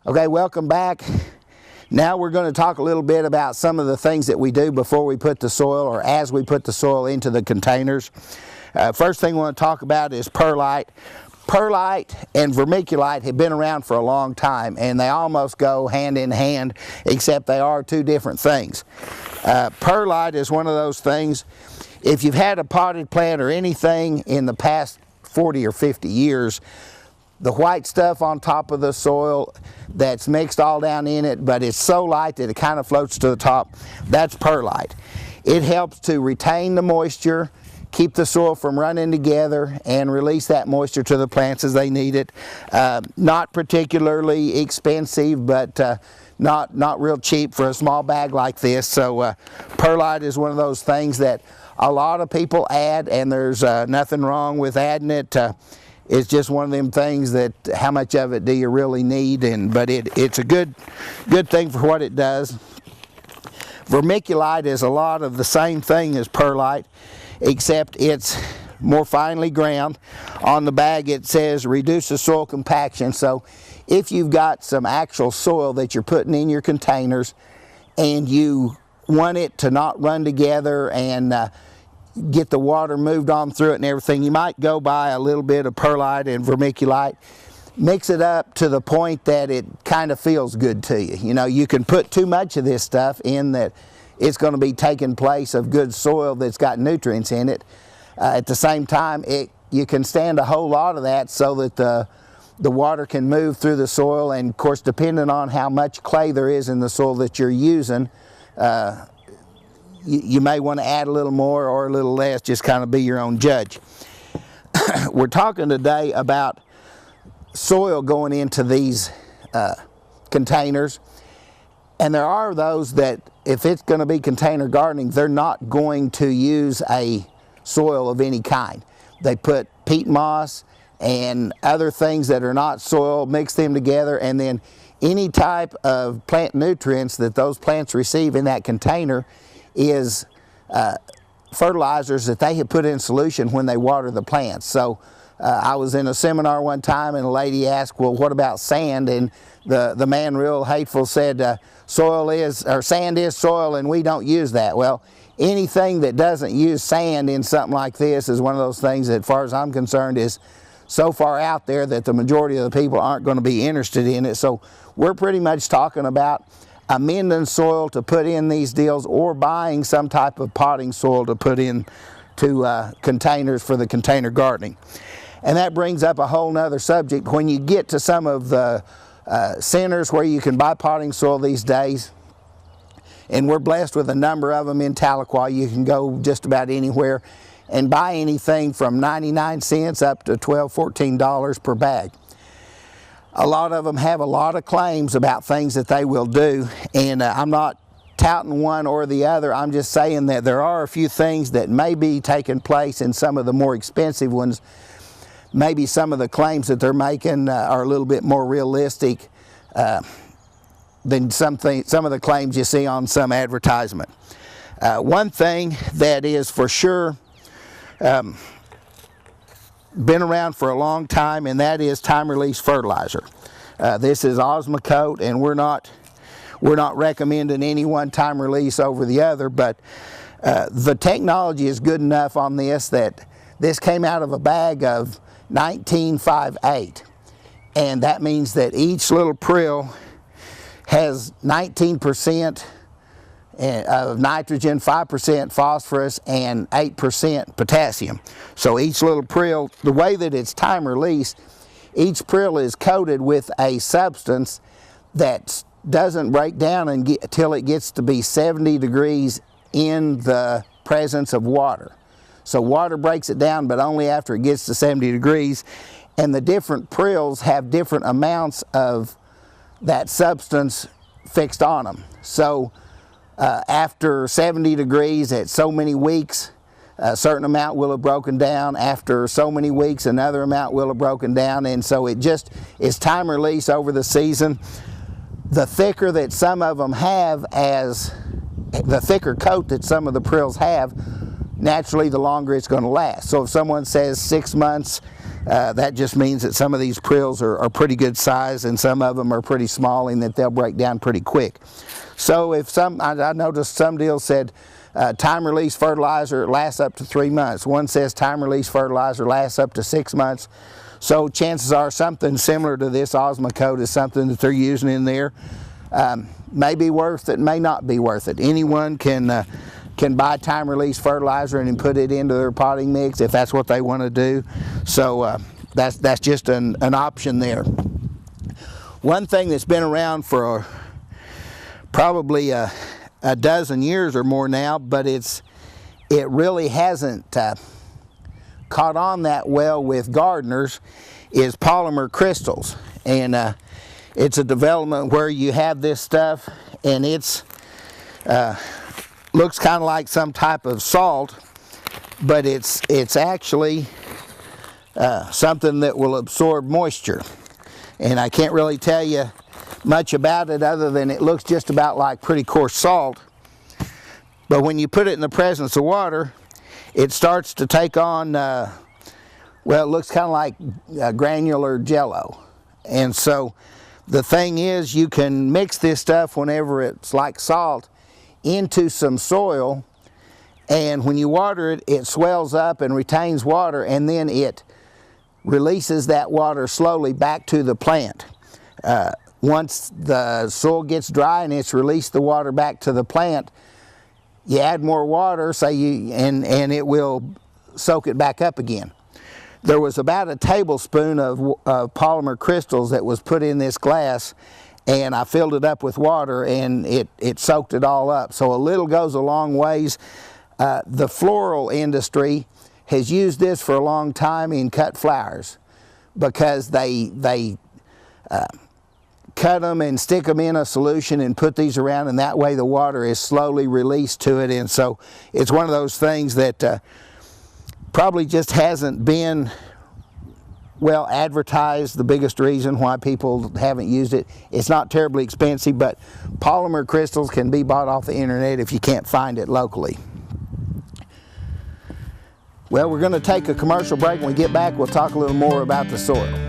Okay, welcome back. Now we're going to talk a little bit about some of the things that we do before we put the soil or as we put the soil into the containers. First thing we want to talk about is perlite. Perlite and vermiculite have been around for a long time, and they almost go hand in hand, except they are two different things. Perlite is one of those things, if you've had a potted plant or anything in the past 40 or 50 years, the white stuff on top of the soil that's mixed all down in it, but it's so light that it kind of floats to the top, that's perlite. It helps to retain the moisture, keep the soil from running together, and release that moisture to the plants as they need it. Not particularly expensive, but not real cheap for a small bag like this. So perlite is one of those things that a lot of people add, and there's nothing wrong with adding it. It's just one of them things that how much of it do you really need, but it's a good thing for what it does. Vermiculite is a lot of the same thing as perlite, except it's more finely ground. On the bag it says reduce the soil compaction, so if you've got some actual soil that you're putting in your containers and you want it to not run together and get the water moved on through it and everything, you might go buy a little bit of perlite and vermiculite, mix it up to the point that it kind of feels good to you. You know, you can put too much of this stuff in that it's going to be taking place of good soil that's got nutrients in it. At the same time, you can stand a whole lot of that so that the water can move through the soil, and of course depending on how much clay there is in the soil that you're using, you may want to add a little more or a little less, just kind of be your own judge. We're talking today about soil going into these containers, and there are those that if it's going to be container gardening, they're not going to use a soil of any kind. They put peat moss and other things that are not soil, mix them together, and then any type of plant nutrients that those plants receive in that container is fertilizers that they have put in solution when they water the plants. So I was in a seminar one time and a lady asked, well, what about sand? And the man real hateful said, sand is soil and we don't use that. Well, anything that doesn't use sand in something like this is one of those things that, as far as I'm concerned, is so far out there that the majority of the people aren't going to be interested in it. So we're pretty much talking about amending soil to put in these deals, or buying some type of potting soil to put in to containers for the container gardening. And that brings up a whole nother subject. When you get to some of the centers where you can buy potting soil these days, and we're blessed with a number of them in Tahlequah, you can go just about anywhere and buy anything from 99 cents up to $12, $14 per bag. A lot of them have a lot of claims about things that they will do, and I'm not touting one or the other. I'm just saying that there are a few things that may be taking place in some of the more expensive ones. Maybe some of the claims that they're making are a little bit more realistic than some of the claims you see on some advertisement. One thing that is for sure been around for a long time, and that is time release fertilizer. This is Osmocote, and we're not recommending any one time release over the other, but the technology is good enough on this that this came out of a bag of 1958, and that means that each little prill has 19% of nitrogen, 5% phosphorus, and 8% potassium. So each little prill, the way that it's time release, each prill is coated with a substance that doesn't break down until it gets to be 70 degrees in the presence of water. So water breaks it down, but only after it gets to 70 degrees, and the different prills have different amounts of that substance fixed on them. So after 70 degrees at so many weeks, a certain amount will have broken down. After so many weeks, another amount will have broken down, and so it just is time release over the season. The thicker that some of them have, the thicker coat that some of the prills have, naturally the longer it's going to last. So if someone says 6 months That just means that some of these prills are pretty good size, and some of them are pretty small, and that they'll break down pretty quick. So if I noticed some deals said time release fertilizer lasts up to 3 months. One says time release fertilizer lasts up to 6 months. So chances are something similar to this Osmocote is something that they're using in there. May be worth it, may not be worth it. Anyone can buy time release fertilizer and put it into their potting mix if that's what they want to do. So that's just an option there. One thing that's been around for probably a dozen years or more now, but it really hasn't caught on that well with gardeners, is polymer crystals. And it's a development where you have this stuff, and it's looks kind of like some type of salt, but it's actually something that will absorb moisture. And I can't really tell you much about it other than it looks just about like pretty coarse salt. But when you put it in the presence of water, it starts to take on, well, it looks kind of like granular jello. And so the thing is, you can mix this stuff whenever it's like salt into some soil, and when you water it, it swells up and retains water, and then it releases that water slowly back to the plant. Once the soil gets dry and it's released the water back to the plant, you add more water, and it will soak it back up again. There was about a tablespoon of polymer crystals that was put in this glass, and I filled it up with water, and it soaked it all up. So a little goes a long ways. The floral industry has used this for a long time in cut flowers, because they cut them and stick them in a solution and put these around, and that way the water is slowly released to it. And so it's one of those things that probably just hasn't been well advertised. The biggest reason why people haven't used it, it's not terribly expensive, but polymer crystals can be bought off the internet if you can't find it locally. Well, we're going to take a commercial break. When we get back, we'll talk a little more about the soil.